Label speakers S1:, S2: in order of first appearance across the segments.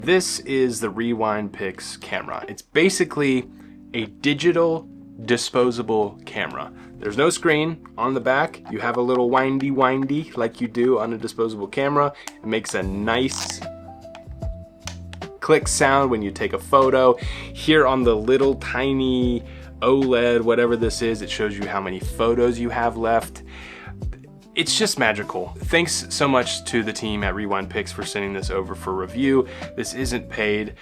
S1: This is the RewindPix camera. It's basically a digital disposable camera. There's no screen on the back. You have a little windy like you do on a disposable camera. It makes a nice click sound when you take a photo. Here on the little tiny OLED, whatever this is, it shows you how many photos you have left. It's just magical. Thanks so much to the team at RewindPix for sending this over for review. This isn't paid.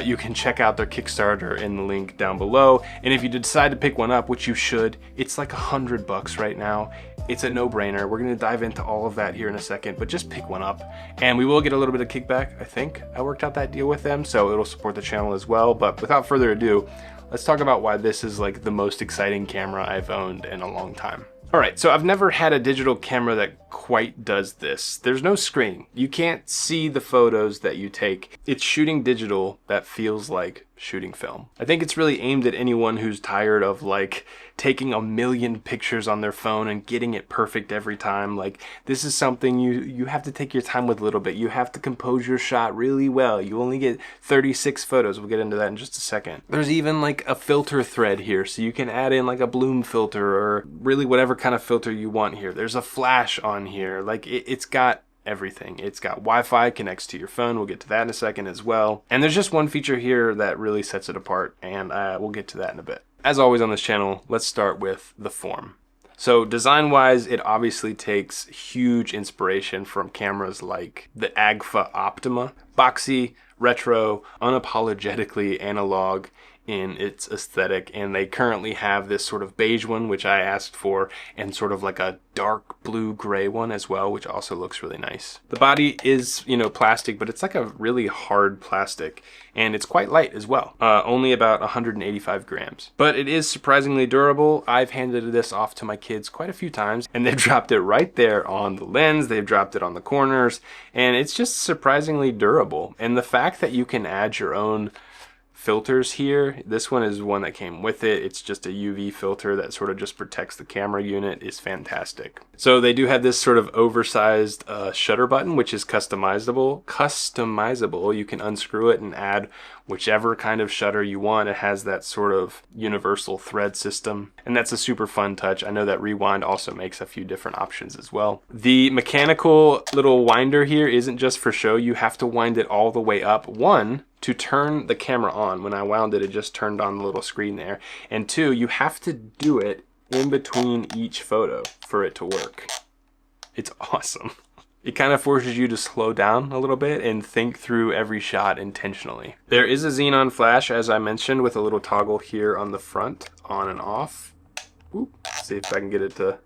S1: You can check out their Kickstarter in the link down below. And if you decide to pick one up, which you should, it's like $100 right now. It's a no-brainer. We're gonna dive into all of that here in a second, but just pick one up. And we will get a little bit of kickback, I think. I worked out that deal with them, so it'll support the channel as well. But without further ado, let's talk about why this is like the most exciting camera I've owned in a long time. All right, so I've never had a digital camera that quite does this. There's no screen. You can't see the photos that you take. It's shooting digital that feels like shooting film. I think it's really aimed at anyone who's tired of like taking a million pictures on their phone and getting it perfect every time. Like, this is something you have to take your time with a little bit. You have to compose your shot really well. You only get 36 photos. We'll get into that in just a second. There's even like a filter thread here, so you can add in like a bloom filter or really whatever kind of filter you want here. There's a flash on here. Like, it's got everything. It's got Wi-Fi, connects to your phone. We'll get to that in a second as well. And there's just one feature here that really sets it apart, and we'll get to that in a bit. As always on this channel, let's start with the form. So design-wise, it obviously takes huge inspiration from cameras like the Agfa Optima. Boxy, retro, unapologetically analog in its aesthetic, and they currently have this sort of beige one, which I asked for, and sort of like a dark blue gray one as well, which also looks really nice. The body is, you know, plastic, but it's like a really hard plastic, and it's quite light as well, only about 185 grams. But it is surprisingly durable. I've handed this off to my kids quite a few times, and they've dropped it right there on the lens, they've dropped it on the corners, and it's just surprisingly durable. And the fact that you can add your own filters here, this one is one that came with it. It's just a UV filter that sort of just protects the camera unit, is fantastic. So they do have this sort of oversized shutter button, which is customizable. You can unscrew it and add whichever kind of shutter you want. It has that sort of universal thread system, and that's a super fun touch. I know that Rewind also makes a few different options as well. The mechanical little winder here isn't just for show. You have to wind it all the way up. One, to turn the camera on. When I wound it, it just turned on the little screen there. And two, you have to do it in between each photo for it to work. It's awesome. It kind of forces you to slow down a little bit and think through every shot intentionally. There is a xenon flash, as I mentioned, with a little toggle here on the front, on and off. Oop, see if I can get it to...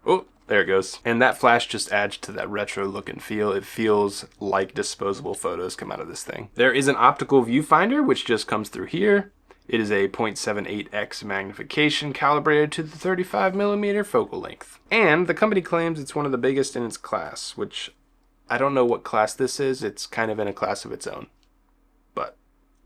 S1: Oh, there it goes. And that flash just adds to that retro look and feel. It feels like disposable photos come out of this thing. There is an optical viewfinder, which just comes through here. It is a 0.78x magnification calibrated to the 35mm focal length. And the company claims it's one of the biggest in its class, which I don't know what class this is. It's kind of in a class of its own, but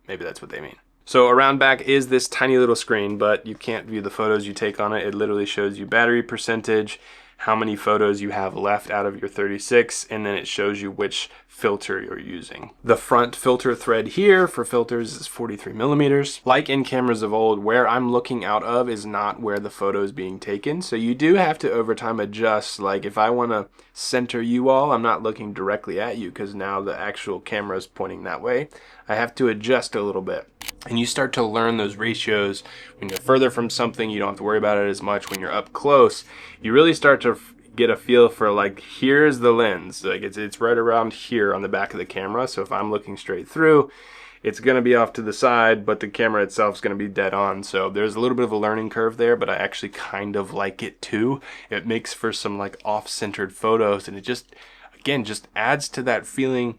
S1: maybe that's what they mean. So around back is this tiny little screen, but you can't view the photos you take on it. It literally shows you battery percentage, how many photos you have left out of your 36, and then it shows you which filter you're using. The front filter thread here for filters is 43mm. Like in cameras of old, where I'm looking out of is not where the photo is being taken, so you do have to over time adjust. Like if I want to center you all, I'm not looking directly at you because now the actual camera is pointing that way. I have to adjust a little bit. And you start to learn those ratios. When you're further from something, you don't have to worry about it as much. When you're up close, you really start to get a feel for like, here's the lens. Like it's right around here on the back of the camera. So if I'm looking straight through, it's going to be off to the side, but the camera itself is going to be dead on. So there's a little bit of a learning curve there, but I actually kind of like it too. It makes for some like off-centered photos, and it just, again, just adds to that feeling,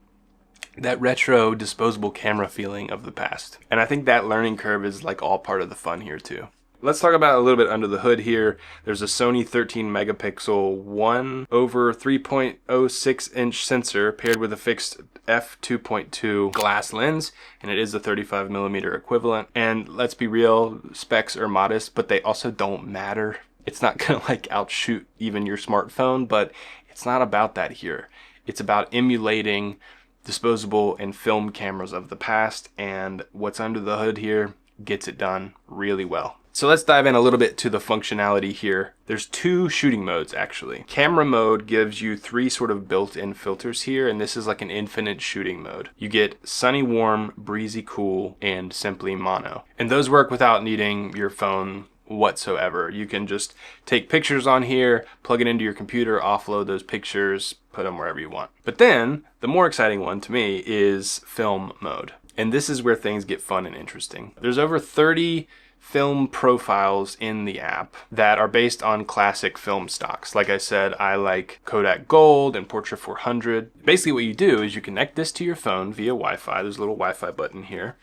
S1: that retro disposable camera feeling of the past. And I think that learning curve is like all part of the fun here too. Let's talk about a little bit under the hood here. There's a Sony 13 megapixel 1/3.06 inch sensor paired with a fixed f2.2 glass lens, and it is a 35mm equivalent. And let's be real, specs are modest, but they also don't matter. It's not gonna like outshoot even your smartphone, but it's not about that here. It's about emulating disposable and film cameras of the past, and what's under the hood here gets it done really well. So let's dive in a little bit to the functionality here. There's two shooting modes actually. Camera mode gives you 3 sort of built-in filters here, and this is like an infinite shooting mode. You get sunny warm, breezy cool, and simply mono. And those work without needing your phone whatsoever. You can just take pictures on here, plug it into your computer, offload those pictures, put them wherever you want. But then the more exciting one to me is film mode. And this is where things get fun and interesting. There's over 30 film profiles in the app that are based on classic film stocks. Like I said, I like Kodak Gold and Portra 400. Basically what you do is you connect this to your phone via Wi-Fi. There's a little Wi-Fi button here.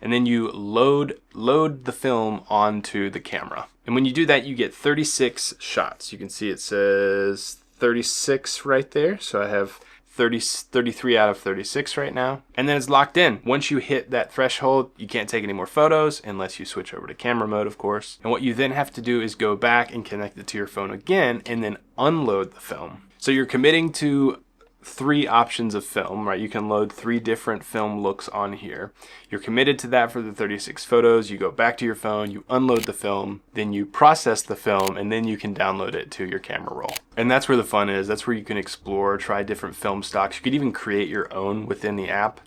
S1: And then you load the film onto the camera. And when you do that, you get 36 shots. You can see it says 36 right there. So I have 33 out of 36 right now. And then it's locked in. Once you hit that threshold, you can't take any more photos unless you switch over to camera mode, of course. And what you then have to do is go back and connect it to your phone again and then unload the film. So you're committing to 3 options of film, right? You can load 3 different film looks on here. You're committed to that for the 36 photos. You go back to your phone, you unload the film, then you process the film, and then you can download it to your camera roll. And that's where the fun is. That's where you can explore, try different film stocks. You could even create your own within the app.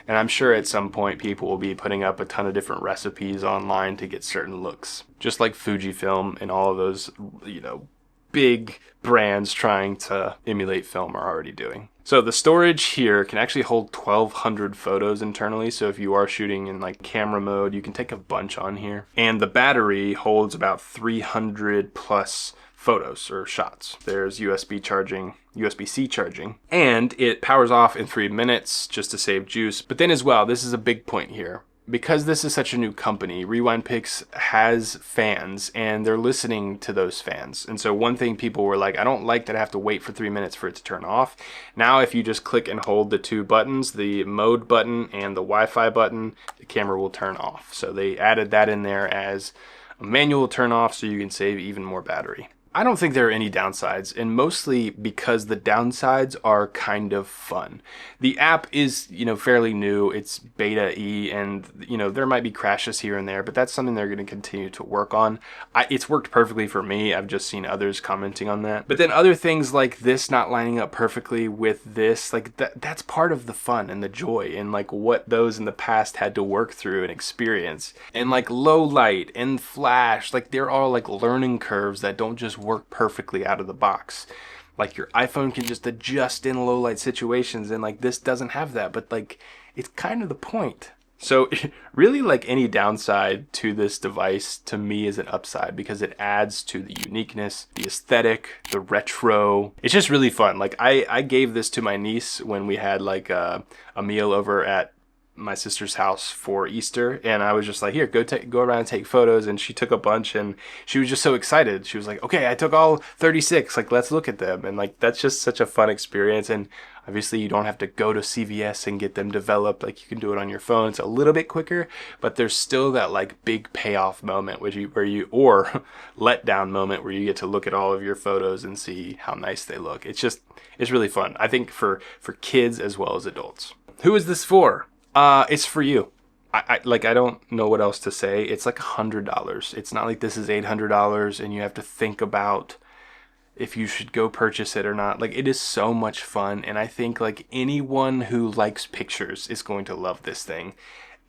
S1: And I'm sure at some point people will be putting up a ton of different recipes online to get certain looks. Just like Fujifilm and all of those, you know, big brands trying to emulate film are already doing. So the storage here can actually hold 1,200 photos internally. So if you are shooting in like camera mode, you can take a bunch on here. And the battery holds about 300 plus photos or shots. There's USB-C charging, and it powers off in 3 minutes just to save juice. But then as well, this is a big point here. Because this is such a new company, RewindPix has fans and they're listening to those fans. And so one thing people were like, I don't like that I have to wait for 3 minutes for it to turn off. Now if you just click and hold the 2 buttons, the mode button and the Wi-Fi button, the camera will turn off. So they added that in there as a manual turn off so you can save even more battery. I don't think there are any downsides, and mostly because the downsides are kind of fun. The app is, you know, fairly new. It's beta-y, and, you know, there might be crashes here and there, but that's something they're going to continue to work on. It's worked perfectly for me. I've just seen others commenting on that. But then other things like this not lining up perfectly with this, like that's part of the fun and the joy and like what those in the past had to work through and experience. And like low light and flash, like they're all like learning curves that don't just work perfectly out of the box. Like your iPhone can just adjust in low light situations, and like this doesn't have that, but like it's kind of the point. So really, like any downside to this device to me is an upside because it adds to the uniqueness, the aesthetic, the retro. It's just really fun. Like I gave this to my niece when we had like a meal over at my sister's house for Easter, and I was just like, here, go around and take photos, and she took a bunch, and she was just so excited. She was like, okay, I took all 36, like let's look at them. And like that's just such a fun experience. And obviously you don't have to go to CVS and get them developed. Like you can do it on your phone. It's a little bit quicker, but there's still that like big payoff moment or letdown moment where you get to look at all of your photos and see how nice they look. It's really fun, I think, for kids as well as adults. Who is this for? It's for you. I don't know what else to say. It's like $100. It's not like this is $800 and you have to think about if you should go purchase it or not. Like it is so much fun, and I think like anyone who likes pictures is going to love this thing.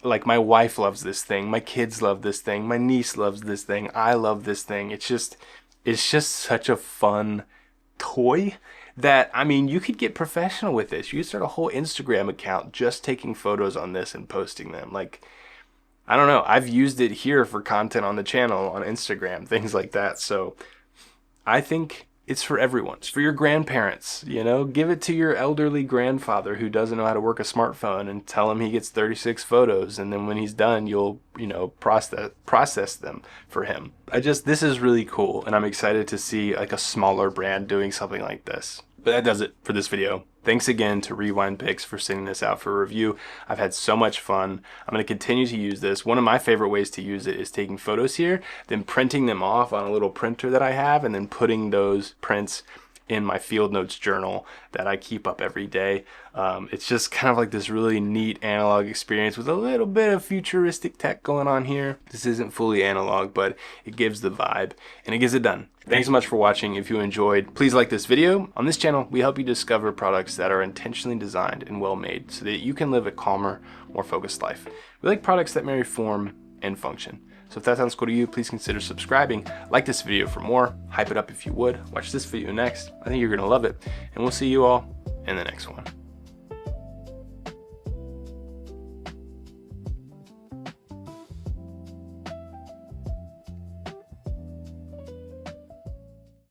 S1: Like my wife loves this thing, my kids love this thing, my niece loves this thing, I love this thing. It's just such a fun toy that, I mean, you could get professional with this. You could start a whole Instagram account just taking photos on this and posting them. Like, I don't know. I've used it here for content on the channel, on Instagram, things like that. So I think it's for everyone. It's for your grandparents, you know? Give it to your elderly grandfather who doesn't know how to work a smartphone and tell him he gets 36 photos. And then when he's done, you'll, you know, process them for him. This is really cool. And I'm excited to see like a smaller brand doing something like this. But that does it for this video. Thanks again to RewindPix for sending this out for review. I've had so much fun. I'm going to continue to use this. One of my favorite ways to use it is taking photos here, then printing them off on a little printer that I have, and then putting those prints in my field notes journal that I keep up every day. It's just kind of like this really neat analog experience with a little bit of futuristic tech going on here. This isn't fully analog, but it gives the vibe and it gets it done. Thanks so much for watching. If you enjoyed, please like this video. On this channel, we help you discover products that are intentionally designed and well made so that you can live a calmer, more focused life. We like products that marry form and function. So if that sounds cool to you, please consider subscribing, like this video for more, hype it up if you would, watch this video next. I think you're gonna love it, and we'll see you all in the next one.